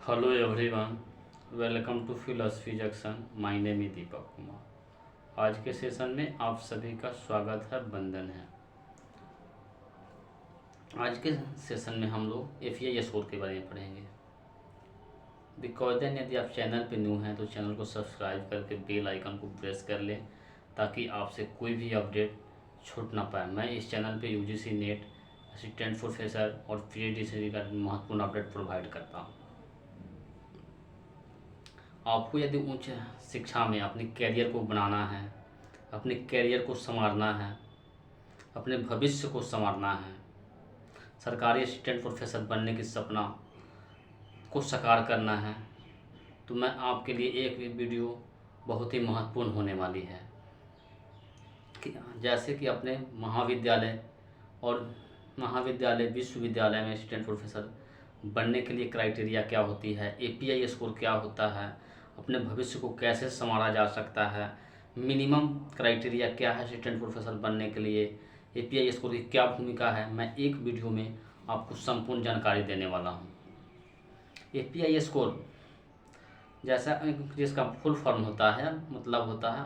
Hello everyone, welcome to philosophy junction. My name is Deepak Kumar. आज के session में आप सभी का स्वागत है, वंदन है। आज के सेशन में हम लोग एफआई स्कोर के बारे में पढ़ेंगे। बिकॉज देन यदि आप चैनल पे न्यू हैं तो चैनल को सब्सक्राइब करके बेल आइकन को प्रेस कर लें ताकि आपसे कोई भी अपडेट छूट ना पाए। मैं इस चैनल पे यूजीसी नेट, असिस्टेंट प्रोफेसर और पीएचडी से रिगार्डिंग महत्वपूर्ण अपडेट प्रोवाइड करता हूँ। आपको यदि उच्च शिक्षा में अपने कैरियर को बनाना है, अपने कैरियर को संवारना है, अपने भविष्य को संवारना है, सरकारी असिस्टेंट प्रोफेसर बनने की सपना को साकार करना है, तो मैं आपके लिए एक वीडियो बहुत ही महत्वपूर्ण होने वाली है कि जैसे कि अपने महाविद्यालय विश्वविद्यालय में असिस्टेंट प्रोफेसर बनने के लिए क्राइटेरिया क्या होती है, एपीआई स्कोर क्या होता है, अपने भविष्य को कैसे संवारा जा सकता है, मिनिमम क्राइटेरिया क्या है असिस्टेंट प्रोफेसर बनने के लिए, एपीआई स्कोर की क्या भूमिका है, मैं एक वीडियो में आपको संपूर्ण जानकारी देने वाला हूँ। एपीआई स्कोर जैसा जिसका फुल फॉर्म होता है, मतलब होता है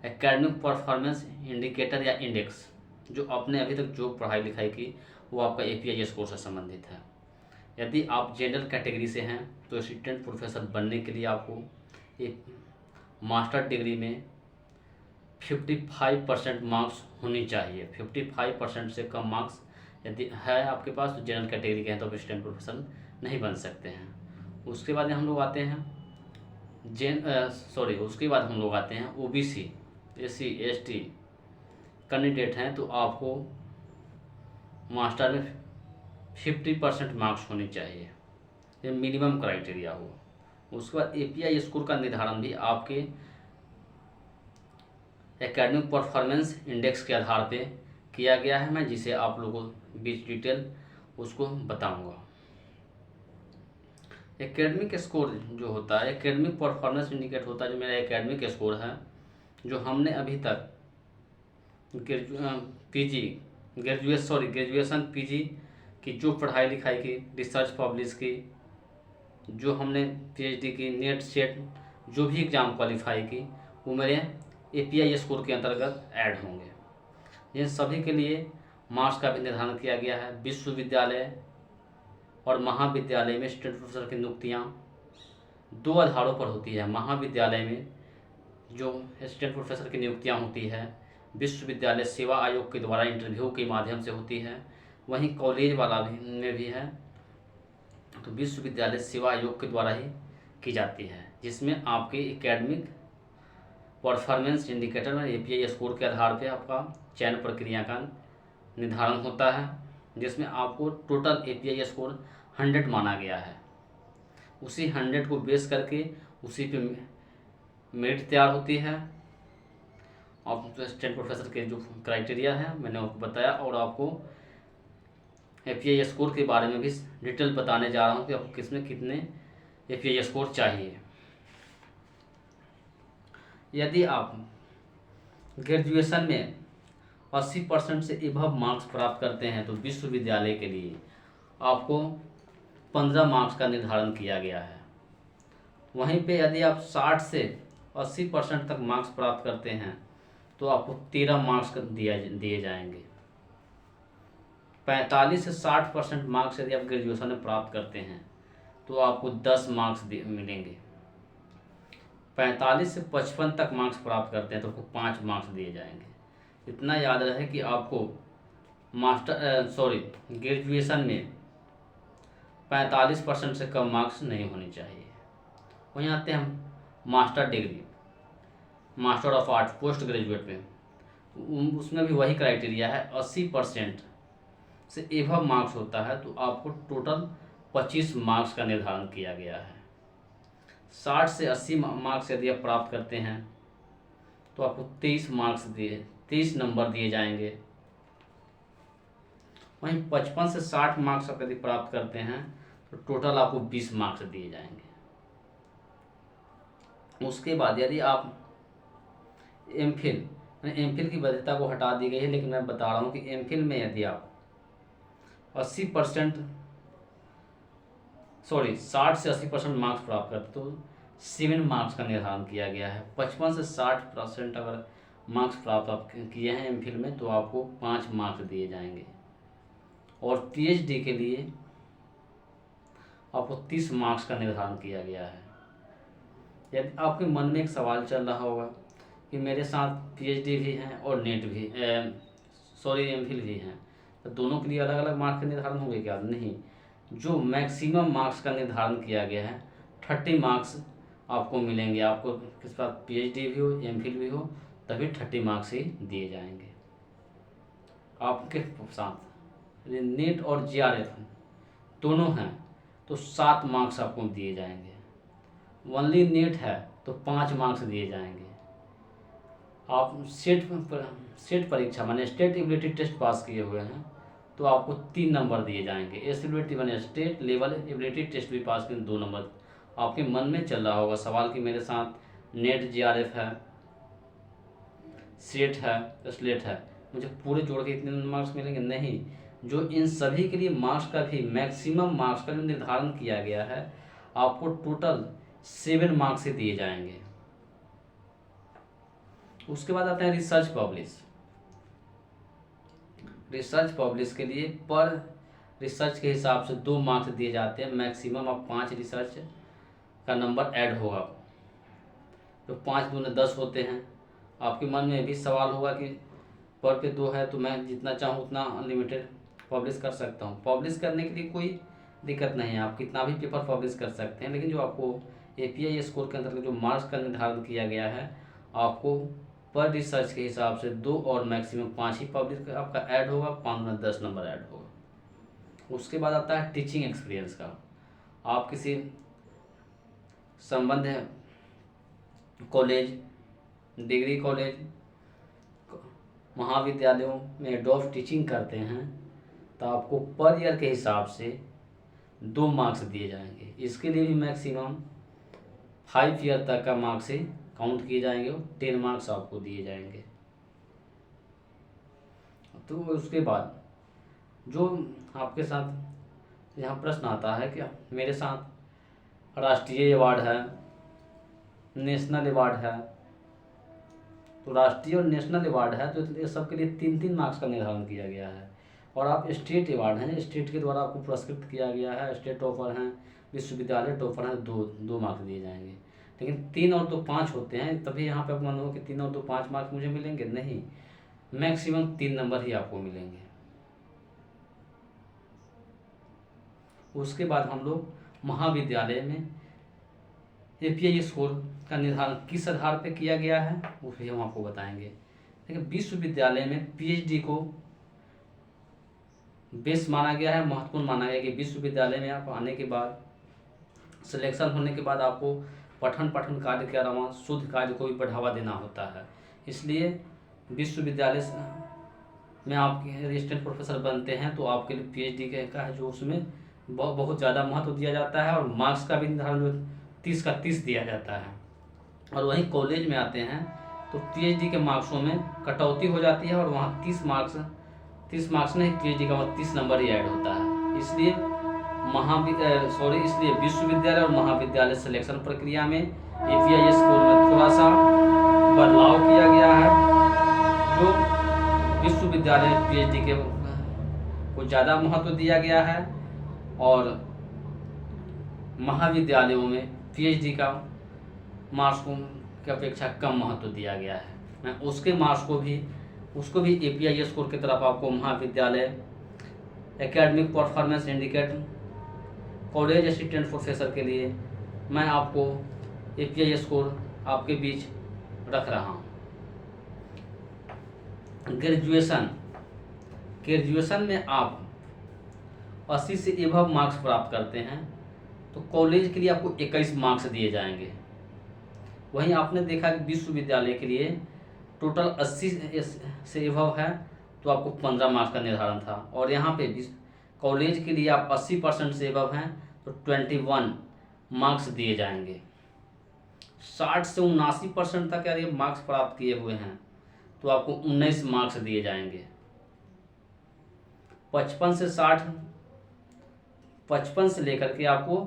एकेडमिक परफॉर्मेंस इंडिकेटर या इंडेक्स। जो आपने अभी तक जो पढ़ाई लिखाई की वो आपका एपीआई स्कोर से संबंधित है। यदि आप जनरल कैटेगरी से हैं तो असिस्टेंट प्रोफेसर बनने के लिए आपको एक मास्टर डिग्री में 55% मार्क्स होनी चाहिए। 55% से कम मार्क्स यदि है आपके पास तो जनरल कैटेगरी के हैं तो आप असिस्टेंट प्रोफेसर नहीं बन सकते हैं। उसके बाद हम लोग आते हैं उसके बाद हम लोग आते हैं ओबीसी, एससी, एसटी कैंडिडेट हैं तो आपको मास्टर में 50% मार्क्स होने चाहिए, ये मिनिमम क्राइटेरिया हो। उसके बाद एपीआई स्कोर का निर्धारण भी आपके एकेडमिक परफॉर्मेंस इंडेक्स के आधार पे किया गया है, मैं जिसे आप लोगों को बीच डिटेल उसको बताऊंगा। एकेडमिक स्कोर जो होता है, एकेडमिक परफॉर्मेंस इंडिकेट होता है, जो मेरा एकेडमिक स्कोर है, जो हमने अभी तक ग्रेजुएशन पीजी की जो पढ़ाई लिखाई की, रिसर्च पब्लिश की, जो हमने पीएचडी की, नेट सेट जो भी एग्ज़ाम क्वालिफाई की, वो मेरे एपीआई स्कोर के अंतर्गत ऐड होंगे। इन सभी के लिए मार्क्स का भी निर्धारण किया गया है। विश्वविद्यालय और महाविद्यालय में असिस्टेंट प्रोफेसर की नियुक्तियाँ दो आधारों पर होती है। महाविद्यालय में जो असिस्टेंट प्रोफेसर की नियुक्तियाँ होती है विश्वविद्यालय सेवा आयोग के द्वारा इंटरव्यू के माध्यम से होती है। वहीं कॉलेज वाला भी में भी है तो विश्वविद्यालय सेवा आयोग के द्वारा ही की जाती है, जिसमें आपके एकेडमिक परफॉर्मेंस इंडिकेटर में एपीआई स्कोर के आधार पर आपका चयन प्रक्रिया का निर्धारण होता है, जिसमें आपको टोटल एपीआई स्कोर 100 माना गया है। उसी 100 को बेस करके उसी पे मेरिट तैयार होती है। आप असिस्टेंट प्रोफेसर के जो क्राइटेरिया है मैंने आपको बताया, और आपको एपीआई स्कोर के बारे में भी डिटेल बताने जा रहा हूँ कि आपको किसमें कितने एपीआई स्कोर चाहिए। यदि आप ग्रेजुएशन में 80% से एबव मार्क्स प्राप्त करते हैं तो विश्वविद्यालय के लिए आपको 15 मार्क्स का निर्धारण किया गया है। वहीं पे यदि आप 60 से 80% तक मार्क्स प्राप्त करते हैं तो आपको 13 मार्क्स दिए जाएंगे। 45 से 60% मार्क्स यदि आप ग्रेजुएशन में प्राप्त करते हैं तो आपको 10 मार्क्स मिलेंगे। 45 से 55 तक मार्क्स प्राप्त करते हैं तो आपको 5 मार्क्स दिए जाएंगे। इतना याद रहे कि आपको ग्रेजुएशन में 45% से कम मार्क्स नहीं होने चाहिए। वहीं आते हैं हम master degree, master of art post graduate में, उसमें भी वही क्राइटेरिया है। 80% से एबव मार्क्स होता है तो आपको टोटल 25 मार्क्स का निर्धारण किया गया है। 60 से 80 मार्क्स यदि आप प्राप्त करते हैं तो आपको 23 नंबर दिए जाएंगे। वहीं 55 से 60 मार्क्स आप यदि प्राप्त करते हैं तो टोटल आपको 20 मार्क्स दिए जाएंगे। उसके बाद यदि आप एमफिल की वैधता को हटा दी गई है, लेकिन मैं बता रहा हूँ कि एमफिल में यदि आप 80% सॉरी 60 से 80% मार्क्स प्राप्त करते तो 7 मार्क्स का निर्धारण किया गया है। 55 से 60% अगर मार्क्स प्राप्त आप किए हैं एमफिल में तो आपको 5 मार्क्स दिए जाएंगे। और पीएचडी के लिए आपको 30 मार्क्स का निर्धारण किया गया है। यदि आपके मन में एक सवाल चल रहा होगा कि मेरे साथ पीएचडी भी हैं और नेट भी एमफिल भी हैं, तो दोनों के लिए अलग अलग मार्क्स का निर्धारण होंगे क्या? नहीं, जो मैक्सिमम मार्क्स का निर्धारण किया गया है 30 मार्क्स आपको मिलेंगे। आपको किस बात पीएचडी भी हो एमफिल भी हो तभी 30 मार्क्स ही दिए जाएंगे। आपके साथ नेट और जीआरएफ दोनों हैं तो 7 मार्क्स आपको दिए जाएंगे। ओनली नेट है तो 5 मार्क्स दिए जाएंगे। आप सेट परीक्षा माने स्टेट एबिलिटी टेस्ट पास किए हुए हैं तो आपको 3 नंबर दिए जाएंगे। एलिजिबिलिटी माने स्टेट लेवल एबिलिटी टेस्ट भी पास किए 2 नंबर। आपके मन में चल रहा होगा सवाल कि मेरे साथ नेट जीआरएफ है, सेट है, स्लेट है, मुझे पूरे जोड़ के इतने मार्क्स मिलेंगे? नहीं, जो इन सभी के लिए मार्क्स का भी मैक्सिमम मार्क्स का जो निर्धारण किया गया है आपको टोटल 7 मार्क्स से दिए जाएंगे। उसके बाद आता है रिसर्च पब्लिश। रिसर्च पब्लिश के लिए पर रिसर्च के हिसाब से 2 मार्क्स दिए जाते हैं। मैक्सिमम आप 5 रिसर्च का नंबर ऐड होगा तो 5 दूने 10 होते हैं। आपके मन में भी सवाल होगा कि पर पे 2 है तो मैं जितना चाहूँ उतना अनलिमिटेड पब्लिश कर सकता हूँ। पब्लिश करने के लिए कोई दिक्कत नहीं है, आप कितना भी पेपर पब्लिश कर सकते हैं, लेकिन जो आपको एपीआई स्कोर के अंतर्गत जो मार्क्स का निर्धारण किया गया है आपको पर रिसर्च के हिसाब से 2 और मैक्सिमम 5 ही पब्लिश आपका ऐड होगा, 5 में 10 नंबर ऐड होगा। उसके बाद आता है टीचिंग एक्सपीरियंस का। आप किसी संबंध है कॉलेज, डिग्री कॉलेज, महाविद्यालयों में एडोफ टीचिंग करते हैं तो आपको पर ईयर के हिसाब से 2 मार्क्स दिए जाएंगे। इसके लिए भी मैक्सिमम 5 ईयर तक का मार्क्स से काउंट किए जाएंगे और 10 मार्क्स आपको दिए जाएंगे। तो उसके बाद जो आपके साथ यहाँ प्रश्न आता है कि मेरे साथ राष्ट्रीय अवार्ड है, नेशनल अवार्ड है, तो राष्ट्रीय और नेशनल अवार्ड है तो ये सब के लिए 3-3 मार्क्स का निर्धारण किया गया है। और आप स्टेट अवार्ड हैं, स्टेट के द्वारा आपको पुरस्कृत किया गया है, स्टेट टॉपर हैं, विश्वविद्यालय टॉपर हैं, 2 मार्क्स दिए जाएंगे। लेकिन 3 और 2 5 होते हैं, तभी यहाँ पे मन हो कि 3 और 2 5 मार्क्स मुझे मिलेंगे, नहीं, मैक्सिमम 3 नंबर ही आपको मिलेंगे। उसके बाद हम लोग महाविद्यालय में एपीआई स्कोर का निर्धारण किस आधार पर किया गया है वो भी हम आपको बताएंगे। लेकिन विश्वविद्यालय में पीएचडी को बेस माना गया है, महत्वपूर्ण माना गया कि विश्वविद्यालय में आप आने के बाद सिलेक्शन होने के बाद आपको पठन कार्य के अलावा शोध कार्य को भी बढ़ावा देना होता है। इसलिए विश्वविद्यालय में आप असिस्टेंट प्रोफेसर बनते हैं तो आपके लिए पीएचडी का है जो उसमें बहुत ज़्यादा महत्व दिया जाता है और मार्क्स का भी निर्धारण जो 30 का 30 दिया जाता है। और वहीं कॉलेज में आते हैं तो पीएचडी के मार्क्सों में कटौती हो जाती है और वहाँ 30 मार्क्स नहीं, पीएचडी का 30 नंबर ही ऐड होता है। इसलिए इसलिए विश्वविद्यालय और महाविद्यालय सिलेक्शन प्रक्रिया में एपीआई स्कोर में थोड़ा सा बदलाव किया गया है। जो विश्वविद्यालय पीएचडी के को ज़्यादा महत्व दिया गया है और महाविद्यालयों में पीएचडी का मार्क्स की अपेक्षा कम महत्व दिया गया है। उसके मार्क्स उसको भी एपीआई स्कोर की तरफ आपको महाविद्यालय academic performance indicator college assistant professor के लिए मैं आपको एपीआई स्कोर आपके बीच रख रहा हूँ। ग्रेजुएशन में आप 80 से एबव मार्क्स प्राप्त करते हैं तो कॉलेज के लिए आपको 21 मार्क्स दिए जाएंगे। वहीं आपने देखा कि विश्वविद्यालय के लिए टोटल 80 से एबव है तो आपको 15 मार्क्स का निर्धारण था और यहाँ पे कॉलेज के लिए आप 80% से एबव हैं तो 21 मार्क्स दिए जाएंगे। 60 से 79% तक यदि मार्क्स प्राप्त किए हुए हैं तो आपको 19 मार्क्स दिए जाएंगे। 55 से 60 55 से लेकर के आपको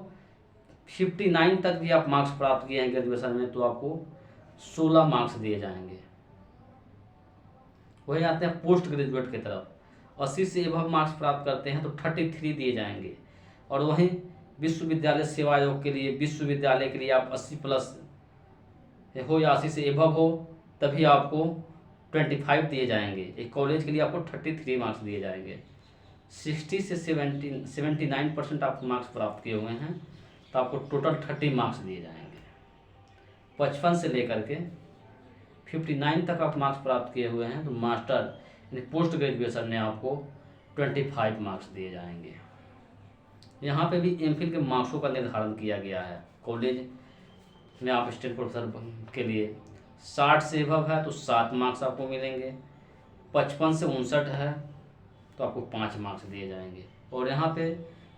59 तक भी आप मार्क्स प्राप्त किए हैं ग्रेजुएशन में तो आपको 16 मार्क्स दिए जाएंगे। वही आते हैं पोस्ट ग्रेजुएट की तरफ, 80 से एबव मार्क्स प्राप्त करते हैं तो 33 दिए जाएंगे। और वहीं विश्वविद्यालय सेवा आयोग के लिए, विश्वविद्यालय के लिए आप 80 प्लस हो या 80 से एबव हो तभी आपको 25 दिए जाएंगे। एक कॉलेज के लिए आपको 33 मार्क्स दिए जाएंगे। 60 से 79% आप मार्क्स प्राप्त किए हुए हैं तो आपको टोटल 30 मार्क्स दिए जाएंगे। 55 से लेकर के 59 तक आप मार्क्स प्राप्त किए हुए हैं तो मास्टर यानी पोस्ट ग्रेजुएशन में आपको 25 मार्क्स दिए जाएंगे। यहाँ पे भी एमफिल के मार्क्सों का निर्धारण किया गया है। कॉलेज में आप असिस्टेंट प्रोफेसर के लिए 60 से एबव है तो 7 मार्क्स आपको मिलेंगे, 55 से 59 है तो आपको 5 मार्क्स दिए जाएंगे। और यहाँ पे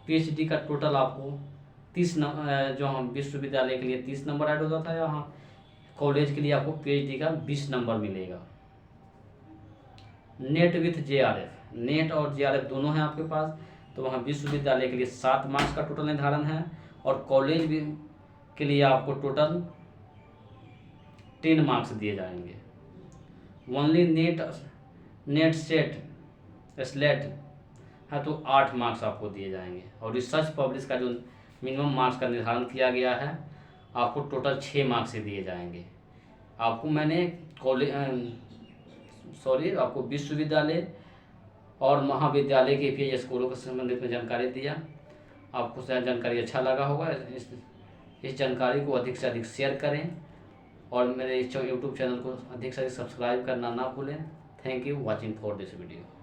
पीएचडी का टोटल आपको 30 जो हम विश्वविद्यालय के लिए 30 नंबर ऐड होता था, यहाँ कॉलेज के लिए आपको पीएचडी का 20 नंबर मिलेगा। नेट विथ जेआरएफ, नेट और जेआरएफ दोनों हैं आपके पास, तो वहाँ विश्वविद्यालय के लिए 7 मार्क्स का टोटल निर्धारण है और कॉलेज भी के लिए आपको टोटल 10 मार्क्स दिए जाएंगे। ओनली नेट स्लेट है तो 8 मार्क्स आपको दिए जाएंगे। और रिसर्च पब्लिश का जो मिनिमम मार्क्स का निर्धारण किया गया है आपको टोटल 6 मार्क्स से दिए जाएंगे। आपको मैंने आपको विश्वविद्यालय और महाविद्यालय के पीएच स्कूलों के संबंधित में जानकारी दिया। आपको शायद जानकारी अच्छा लगा होगा। इस जानकारी को अधिक से अधिक शेयर करें और मेरे इस यूट्यूब चैनल को अधिक से अधिक सब्सक्राइब करना ना भूलें। Thank you watching for this video.